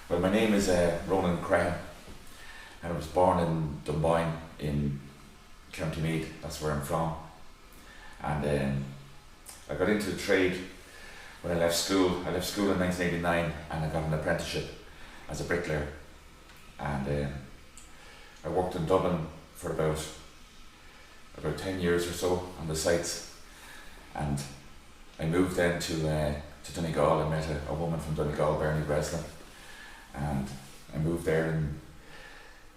Well, my name is Rónán Crehan, and I was born in Dunboyne in County Meath. That's where I'm from. And I got into the trade when I left school. I left school in 1989 and I got an apprenticeship as a bricklayer. And I worked in Dublin for about 10 years or so on the sites. And I moved then to Donegal. I met a woman from Donegal, Bernie Breslin. And I moved there in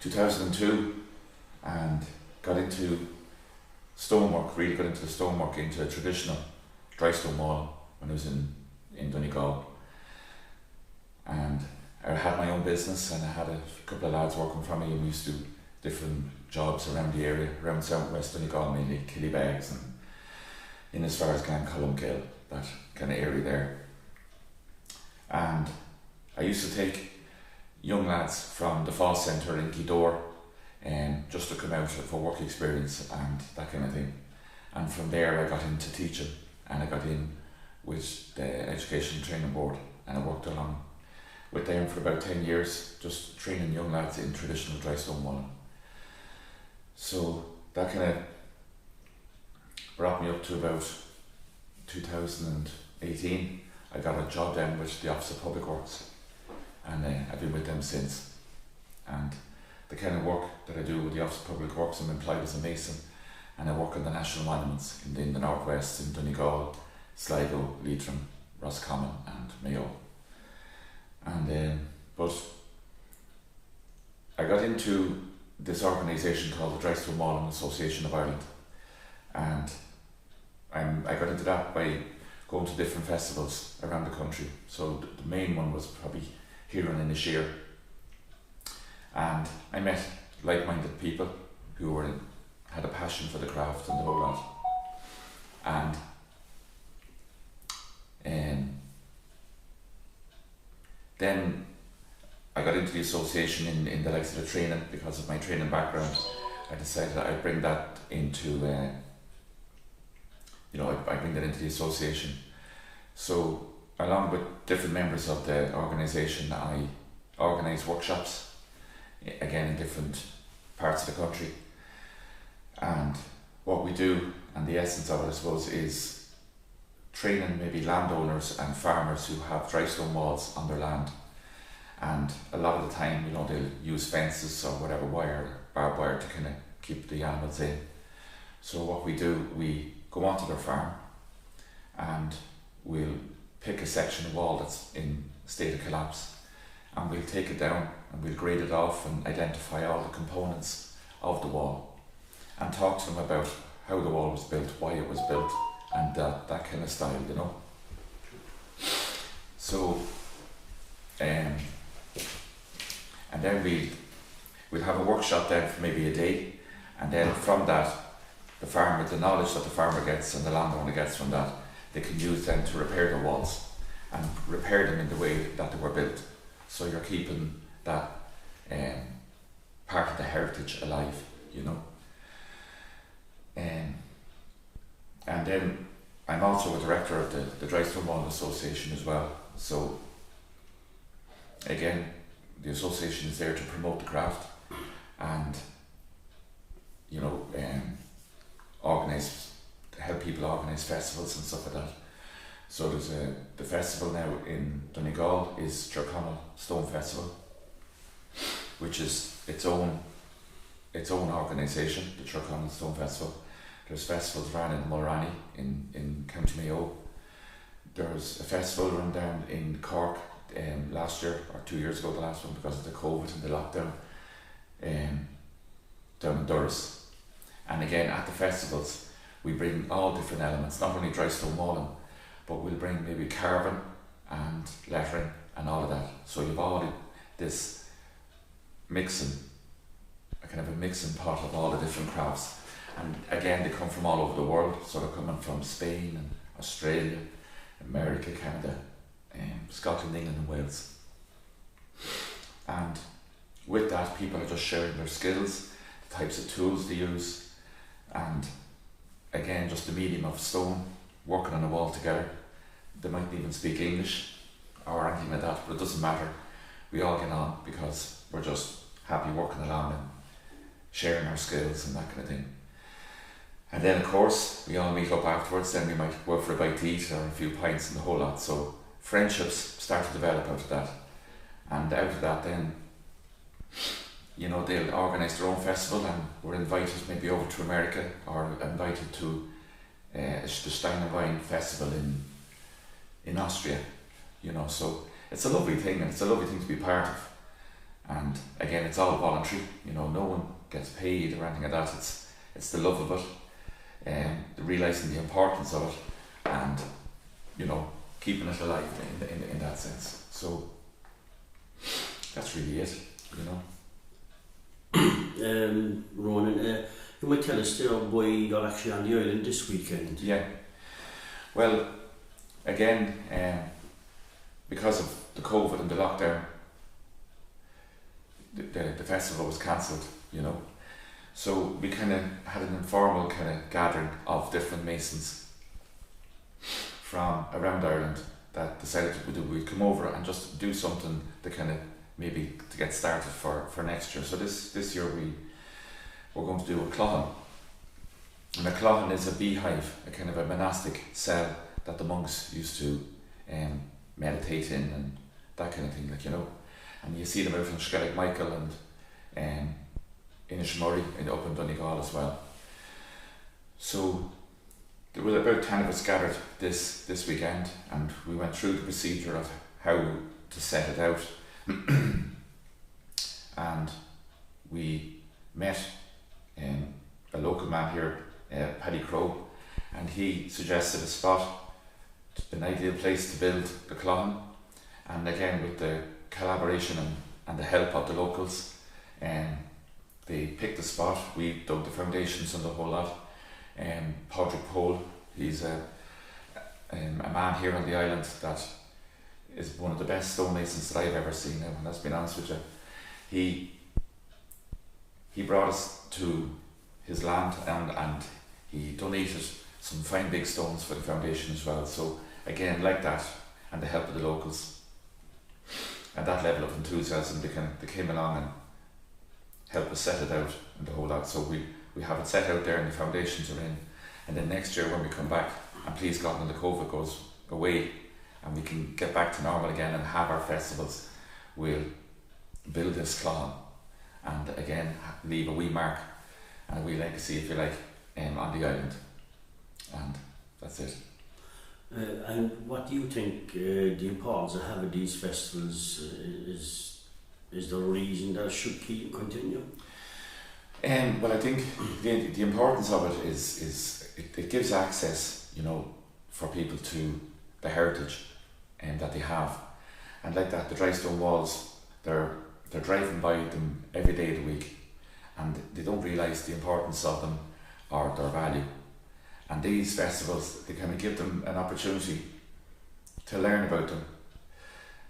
2002 and got into stonework, really got into the stonework, into traditional dry stone wall when I was in Donegal. And I had my own business and I had a couple of lads working for me, and we used to do different jobs around the area, around South West Donegal, mainly Killybags and in as far as Columbkill, that kind of area there. And I used to take young lads from the Fall Centre in Gidor just to come out for work experience and that kind of thing. And from there I got into teaching, and I got in with the Education Training Board, and I worked along with them for about 10 years, just training young lads in traditional dry stone walling. So that kind of brought me up to about 2018. I got a job then with the Office of Public Works, and I've been with them since. And the kind of work that I do with the Office of Public Works, I'm employed as a mason, and I work on the national monuments in the northwest, in Donegal, Sligo, Leitrim, Roscommon and Mayo. And but I got into this organisation called the Dry Stone Walling Association of Ireland, and I got into that by going to different festivals around the country. So the main one was probably here in Inisheer, and I met like-minded people who had a passion for the craft and the whole lot. And then I got into the association in the likes of the training. Because of my training background, I decided that I'd bring that into I bring that into the association. So along with different members of the organisation, I organise workshops, again in different parts of the country. And what we do, and the essence of it I suppose, is training maybe landowners and farmers who have dry stone walls on their land. And a lot of the time, they'll use fences or whatever barbed wire to kind of keep the animals in. So what we do, we go onto their farm and we'll pick a section of wall that's in a state of collapse, and we'll take it down and we'll grade it off and identify all the components of the wall and talk to them about how the wall was built, why it was built, and that kind of style, So and then we'll have a workshop then for maybe a day, and then from that, the knowledge that the farmer gets and the landowner gets from that, they can use them to repair the walls and repair them in the way that they were built. So you're keeping that part of the heritage alive, And then I'm also a director of the Dry Stone Walling Association as well. So again, the association is there to promote the craft and help people organise festivals and stuff like that. So there's the festival now in Donegal is Tirconnell Stone Festival, which is its own organisation, the Tirconnell Stone Festival. There's festivals run in Mulranny in County Mayo. There's a festival run down in Cork last year or 2 years ago, the last one, because of the COVID and the lockdown, down in Durris. And again, at the festivals we bring all different elements, not only dry stone walling, but we'll bring maybe carving and lettering and all of that. So you've all this mixing, a kind of a mixing pot of all the different crafts. And again, they come from all over the world. So they're coming from Spain and Australia, America, Canada, Scotland, England and Wales. And with that, people are just sharing their skills, the types of tools they use, and again, just the medium of stone, working on a wall together. They mightn't even speak English or anything like that, but it doesn't matter. we all get on because we're just happy working along and sharing our skills and that kind of thing. And then of course we all meet up afterwards, then we might go out for a bite to eat or a few pints and the whole lot. So friendships start to develop out of that. And out of that then, you know, they'll organise their own festival and we're invited maybe over to America or invited to the Stonemason festival in Austria, you know, so it's a lovely thing and it's a lovely thing to be part of. And again, it's all voluntary, you know, no one gets paid or anything like that. It's the love of it and realising the importance of it and, you know, keeping it alive in that sense. So that's really it, you know. Rónán, you might tell us still why you're actually on the island this weekend. Yeah, well, again, because of the COVID and the lockdown, the festival was cancelled, you know. So we kind of had an informal kind of gathering of different masons from around Ireland that decided we'd come over and just do something to kind of maybe to get started for next year. So this year we're going to do a Crehan. And a Crehan is a beehive, a kind of a monastic cell that the monks used to meditate in and that kind of thing, like, you know. And you see them out in Skellig Michael and in Ishmurray and up in Donegal as well. So there were about 10 of us gathered this weekend and we went through the procedure of how to set it out. And we met a local man here, Paddy Crow, and he suggested a spot, an ideal place to build the Crehan. And again, with the collaboration and the help of the locals, they picked the spot. We dug the foundations and the whole lot. Padraig Pole, he's a man here on the island that is one of the best stonemasons that I've ever seen now, and let's be honest with you. He brought us to his land and he donated some fine big stones for the foundation as well. So again, like that, and the help of the locals, and that level of enthusiasm, they came along and helped us set it out and the whole lot. So we have it set out there and the foundations are in, and then next year when we come back, and please God when the COVID goes away and we can get back to normal again and have our festivals, we'll build this Crehan and again leave a wee mark and a wee legacy, if you like, on the island. And that's it. And what do you think the importance of having these festivals is the reason that it should keep continue? Well, I think the importance of it is it gives access, you know, for people to the heritage that they have. And like that, the dry stone walls, they're driving by them every day of the week and they don't realise the importance of them or their value. And these festivals, they kind of give them an opportunity to learn about them.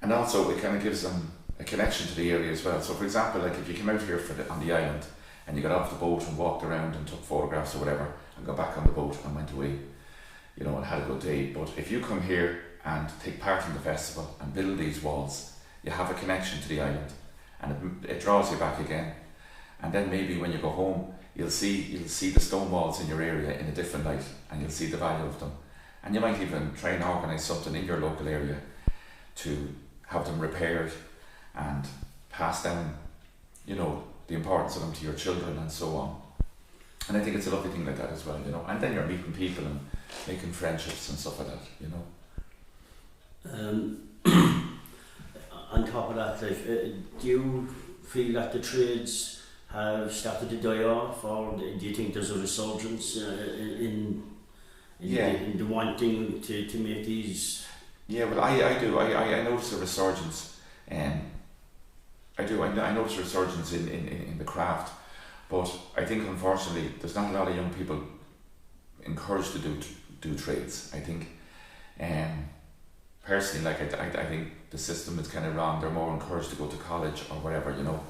And also it kind of gives them a connection to the area as well. So for example, like if you came out here on the island and you got off the boat and walked around and took photographs or whatever and got back on the boat and went away, you know, and had a good day. But if you come here and take part in the festival and build these walls, you have a connection to the island and it draws you back again. And then maybe when you go home, you'll see the stone walls in your area in a different light and you'll see the value of them. And you might even try and organise something in your local area to have them repaired and pass down, you know, the importance of them to your children and so on. And I think it's a lovely thing like that as well, you know. And then you're meeting people and making friendships and stuff like that, you know. On top of that, like, do you feel that the trades have started to die off, or do you think there's a resurgence in the wanting to make these? Yeah, well, I do. I notice a resurgence. I notice a resurgence in the craft, but I think unfortunately there's not a lot of young people encouraged to do trades. I think, personally, like I think the system is kind of wrong. They're more encouraged to go to college or whatever, you know,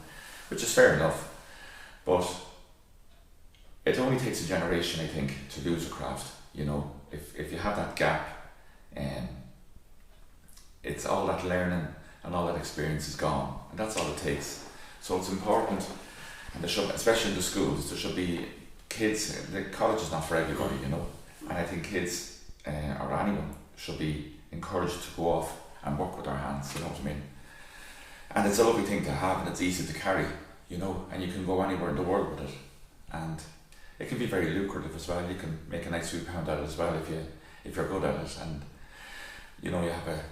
which is fair enough. But it only takes a generation, I think, to lose a craft. You know, if you have that gap, it's all that learning and all that experience is gone, and that's all it takes. So it's important, and there should, especially in the schools, there should be kids. The college is not for everybody, you know, and I think kids or anyone should be encouraged to go off and work with their hands. You know what I mean? And it's a lovely thing to have, and it's easy to carry, you know, and you can go anywhere in the world with it, and it can be very lucrative as well. You can make a nice few pound out of it as well if you're good at it, and you know you have a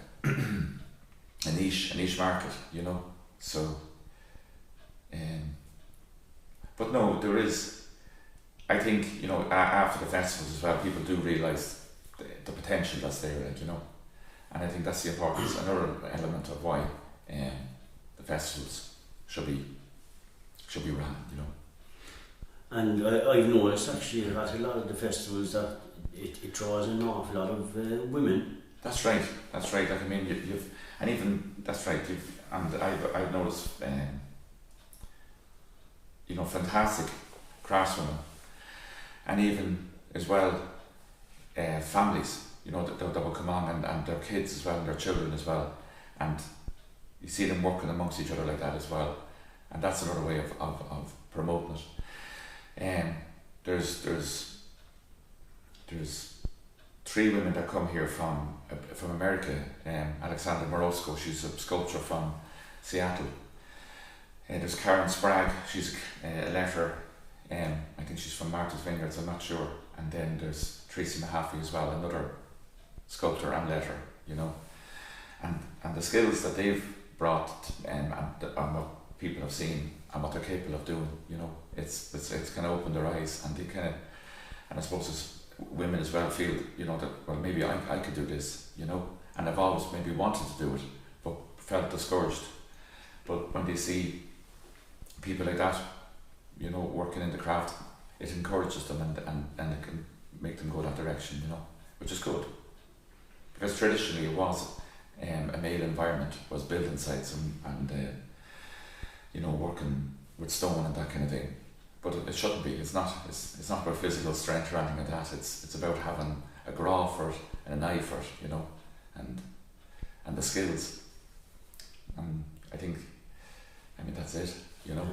niche market, you know. So, but no, there is. I think, you know, after the festivals as well, people do realise the potential that's there, like, you know, and I think that's the importance. Another element of why the festivals should be run, you know. And I've noticed actually that a lot of the festivals that it draws an awful lot of women. That's right. Like, I mean, you've, and even that's right. And I've noticed, you know, fantastic craftswomen, and even as well, families. You know, that will come on, and their kids as well, and their children as well, and you see them working amongst each other like that as well, and that's another way of promoting it. There's 3 women that come here from America. Alexandra Morosco, she's a sculptor from Seattle. There's Karen Sprague, she's a letterer. I think she's from Martha's Vineyards, I'm not sure. And then there's Tracy McAfee as well, another sculptor and letterer, you know. And the skills that they've brought and what people have seen and what they're capable of doing, you know, it's kind of opened their eyes, and they kind of, and I suppose as women as well feel, you know, that, well, maybe I could do this, you know, and I've always maybe wanted to do it but felt discouraged. But when they see people like that, you know, working in the craft, it encourages them, and it can make them go that direction, you know, which is good, because traditionally it was a male environment, was building sites and you know, working with stone and that kind of thing. But it shouldn't be. It's not about physical strength or anything like that. It's about having a graw for it and an eye for it, you know, and the skills. And I mean that's it, you know.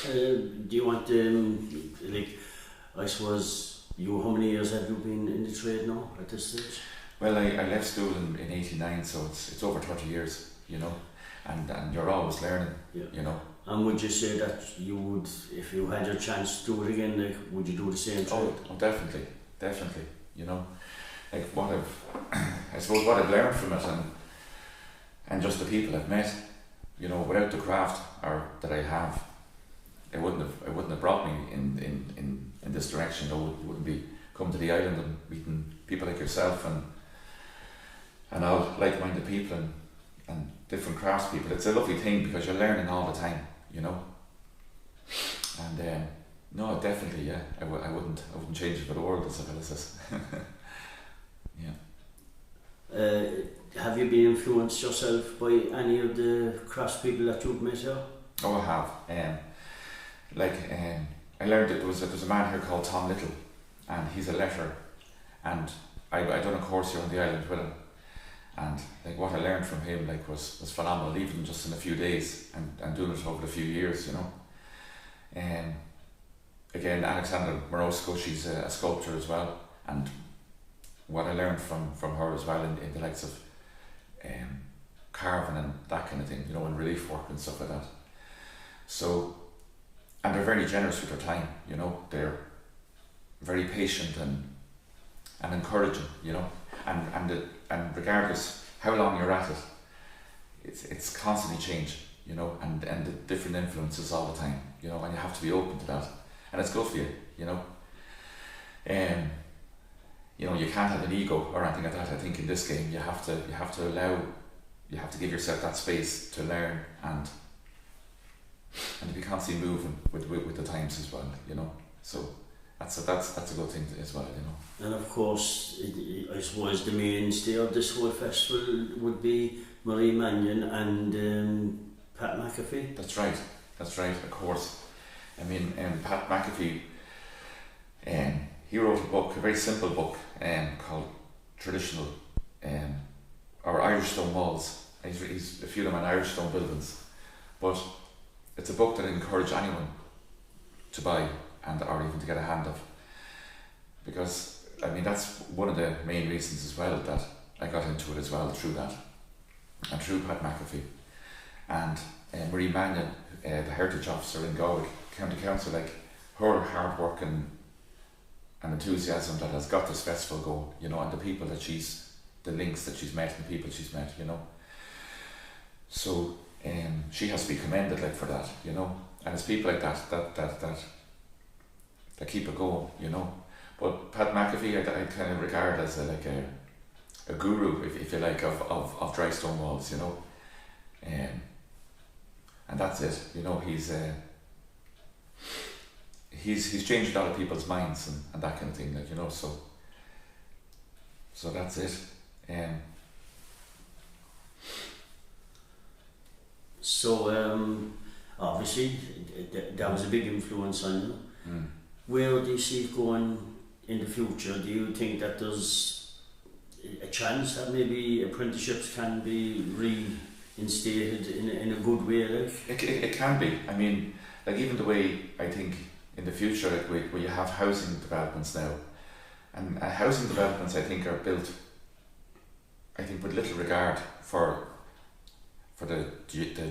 Do you want like, I suppose, how many years have you been in the trade now at this stage? Well, I left school in 89, so it's over 30 years, you know, and you're always learning, you know. And would you say that you would, if you had your chance to do it again, like, would you do the same trade? Oh, definitely, you know. Like I suppose what I've learned from it, and just the people I've met, you know, without the craft that I have, it wouldn't have brought me in this direction. I wouldn't be come to the island and meeting people like yourself and all like-minded people and different crafts people. It's a lovely thing because you're learning all the time, you know. And no, definitely, yeah. I wouldn't change it for the world, as a fellow says. Yeah. Have you been influenced yourself by any of the crafts people that you've met here? Oh, I have. I learned that there's a man here called Tom Little, and he's a letterer, and I done a course here on the island with him, and like what I learned from him was phenomenal, even just in a few days, and doing it over a few years, you know. Again, Alexandra Morosco, she's a sculptor as well, and what I learned from her as well in the likes of carving and that kind of thing, you know, and relief work and stuff like that. So, and they're very generous with their time, you know. They're very patient and encouraging, you know, and regardless how long you're at it, it's constantly changing, you know, and the different influences all the time, you know, and you have to be open to that, and it's good for you, you know. You know, you can't have an ego or anything like that. I think in this game you have to give yourself that space to learn and to be constantly moving with the times as well, you know. So that's a good thing as well, you know. And of course, I suppose the mainstay of this whole festival would be Marie Mannion and Pat McAfee. That's right, of course. I mean, Pat McAfee, he wrote a book, a very simple book, called Traditional or Irish stone walls. He's a few of them on Irish stone buildings, but it's a book that I encourage anyone to buy and or even to get a hand of, because I mean that's one of the main reasons as well that I got into it as well, through that and through Pat McAfee and Marie Mannion, the Heritage Officer in Galway County Council. Like, her hard work and enthusiasm that has got this festival going, you know, and the people that the links that she's met and the people she's met, you know. So she has to be commended, like, for that, you know. And it's people like that keep it going, you know. But Pat McAfee, I kind of regard as a guru, if you like, of dry stone walls, you know. And that's it, you know. He's changed a lot of people's minds and that kind of thing, like, you know. So that's it. So obviously that was a big influence on you. Where do you see it going in the future? Do you think that there's a chance that maybe apprenticeships can be reinstated in a good way? Like? It can be. I mean, like, even the way I think in the future, like, where you have housing developments now, and housing developments I think are built, I think, with little regard for the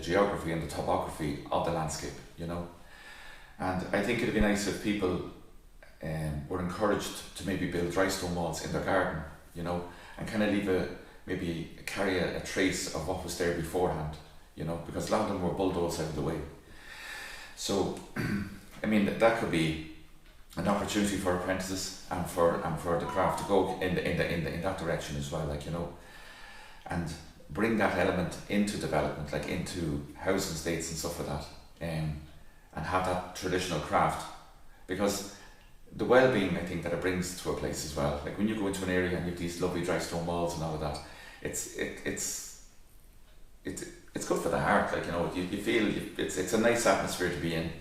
geography and the topography of the landscape, you know. And I think it'd be nice if people were encouraged to maybe build dry stone walls in their garden, you know, and kind of carry a trace of what was there beforehand, you know, because a lot of them were bulldozed out of the way. So, I mean, that could be an opportunity for apprentices and for the craft to go in that direction as well, like, you know, and bring that element into development, like into housing estates and stuff like that, and have that traditional craft, because the well-being, I think, that it brings to a place as well. Like, when you go into an area and you have these lovely dry stone walls and all of that, it's good for the heart. Like, you know, you feel it's a nice atmosphere to be in,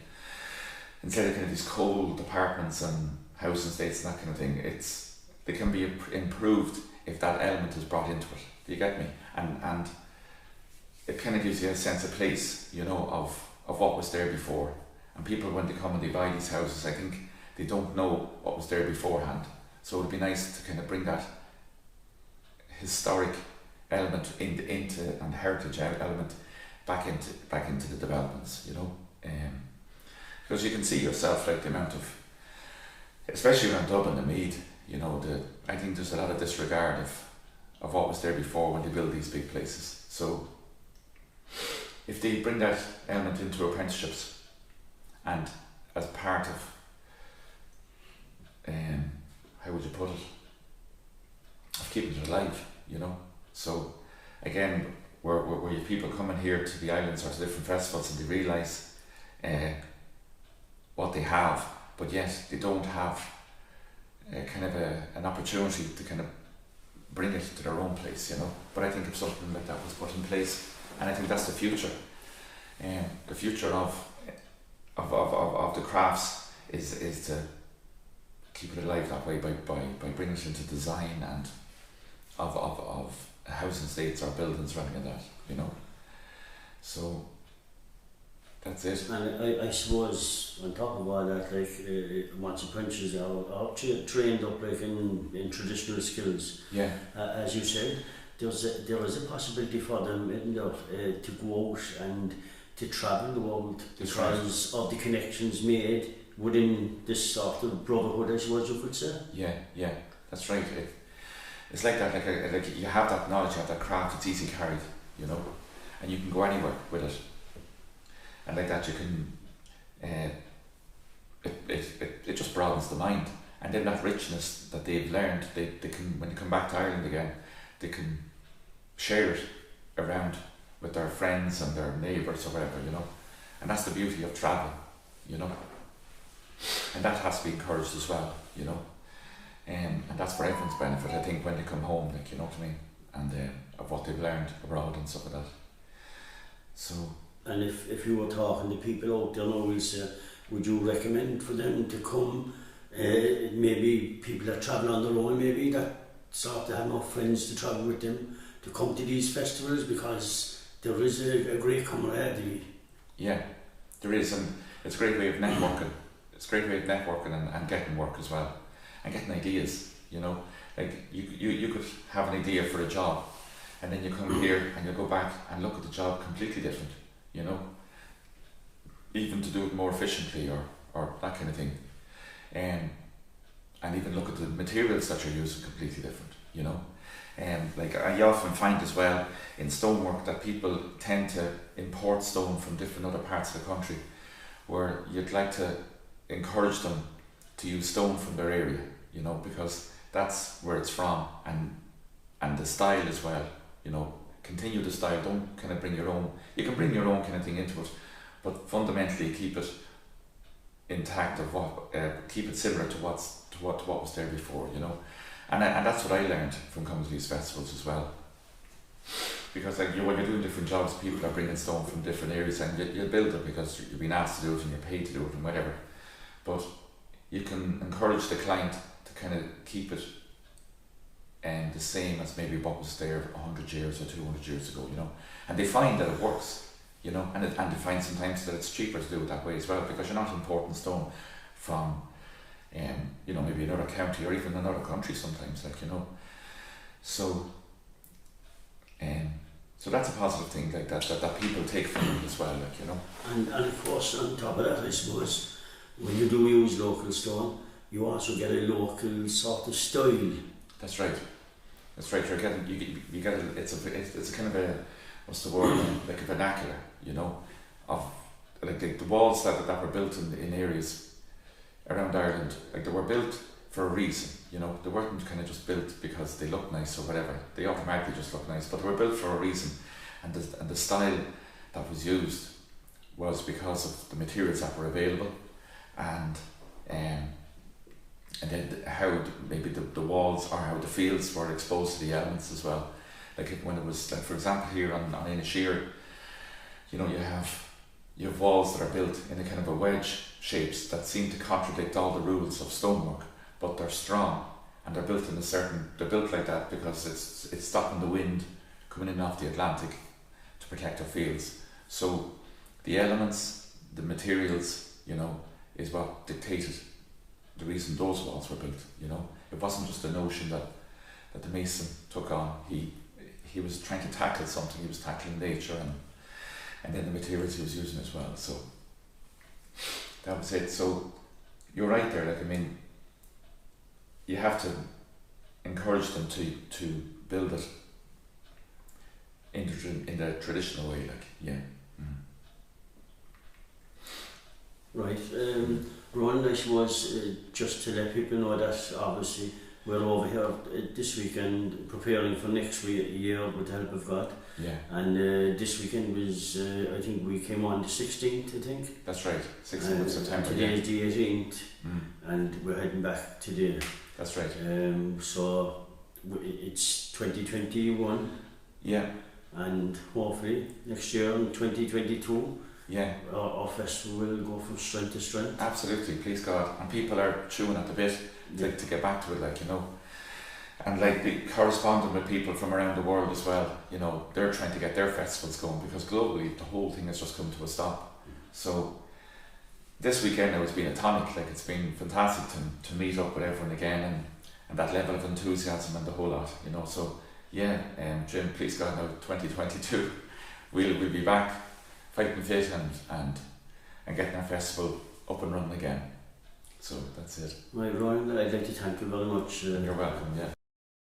instead of kind of these cold apartments and housing estates and that kind of thing. They can be improved if that element is brought into it. Do you get me? And it kind of gives you a sense of place, you know, of what was there before. And people, when they come and they buy these houses, I think they don't know what was there beforehand. So it would be nice to kind of bring that historic element into and heritage element back into the developments, you know. Because you can see yourself, like, the amount of, especially around Dublin and Meath, you know, I think there's a lot of disregard of what was there before when they build these big places. So if they bring that element into apprenticeships, and as part of, how would you put it, of keeping it alive, you know. So again, where you have people coming here to the islands or to different festivals, and they realise what they have, but yet they don't have kind of an opportunity to kind of bring it to their own place, you know. But I think if something like that was put in place, and I think that's the future. The future of the crafts is to keep it alive that way by bringing it into design and of housing estates or buildings or anything like that, you know. So that's it. And I suppose on top of all that, like, once apprentices are trained up, like, in traditional skills, yeah, as you said, there is a possibility for them, isn't there, to go out and to travel the world because of the connections made within this sort of brotherhood, I suppose you could say. Yeah, that's right. It's like that, like you have that knowledge, you have that craft, it's easy carried, you know, and you can go anywhere with it. And like that, you can, it just broadens the mind, and then that richness that they've learned, they can, when they come back to Ireland again, they can share it around with their friends and their neighbours or whatever, you know. And that's the beauty of travel, you know. And that has to be encouraged as well, you know. And that's for everyone's benefit, I think, when they come home, like, you know what I mean, and of what they've learned abroad and stuff like that. So. And if you were talking to people out there now, we'll say, would you recommend for them to come, maybe people that travel on their own, maybe that sort of have no friends to travel with them, to come to these festivals, because there is a great camaraderie. Yeah, there is, and it's a great way of networking. It's a great way of networking and getting work as well, and getting ideas, you know. Like you could have an idea for a job, and then you come here and you go back and look at the job completely different, you know. Even to do it more efficiently or that kind of thing. And even look at the materials that you're using completely different, you know. Like I often find as well in stonework that people tend to import stone from different other parts of the country, where you'd like to encourage them to use stone from their area, you know, because that's where it's from, and the style as well, you know. Continue the style, don't kind of bring your own, you can bring your own kind of thing into it, but fundamentally keep it intact, of what keep it similar to what was there before, you know. And that's what I learned from coming to these festivals as well, because like when you're doing different jobs, people are bringing stone from different areas, and you build it because you've been asked to do it and you're paid to do it and whatever, but you can encourage the client to kind of keep it the same as maybe what was there 100 years or 200 years ago, you know. And they find that it works, you know, and they find sometimes that it's cheaper to do it that way as well, because you're not importing stone from you know, maybe another county or even another country sometimes, like, you know. So so that's a positive thing, like that people take from it as well, like, you know. And of course, on top of that, I suppose, when you do use local stone, you also get a local sort of style. That's right. That's right. You're getting you get it's a kind of a, what's the word, like a vernacular, you know, of like the walls that were built in areas around Ireland, like they were built for a reason, you know. They weren't kind of just built because they look nice or whatever. They automatically just look nice, but they were built for a reason, and the style that was used was because of the materials that were available, and then how maybe the walls or how the fields were exposed to the elements as well. Like when it was, like for example here on Inisheer, you know, you have walls that are built in a kind of a wedge shapes that seem to contradict all the rules of stonework, but they're strong, and they're built like that because it's stopping the wind coming in off the Atlantic to protect our fields. So the elements, the materials, you know, is what dictated the reason those walls were built, you know. It wasn't just a notion that the mason took on. He was trying to tackle something. He was tackling nature and then the materials he was using as well. So that was it. So you're right there, like, I mean, you have to encourage them to build it in the traditional way, like, yeah. Right. Rónán, I suppose, just to let people know that obviously we're over here this weekend preparing for next year with the help of God. Yeah. And this weekend was, I think we came on the 16th, I think. That's right, 16th of September. Today is the 18th, and we're heading back today. That's right. So it's 2021. Yeah. And hopefully next year in 2022, yeah, our festival will go from strength to strength. Absolutely, please God. And people are chewing at the bit to get back to it, like, you know. And like corresponding with people from around the world as well, you know, they're trying to get their festivals going, because globally the whole thing has just come to a stop. So this weekend now has been a tonic, like it's been fantastic to meet up with everyone again, and that level of enthusiasm and the whole lot, you know. So yeah, Jim, please God, now 2022 we'll be back fighting fit and getting our festival up and running again. So that's it. Right, Rónán, I'd like to thank you very much. You're welcome, yeah.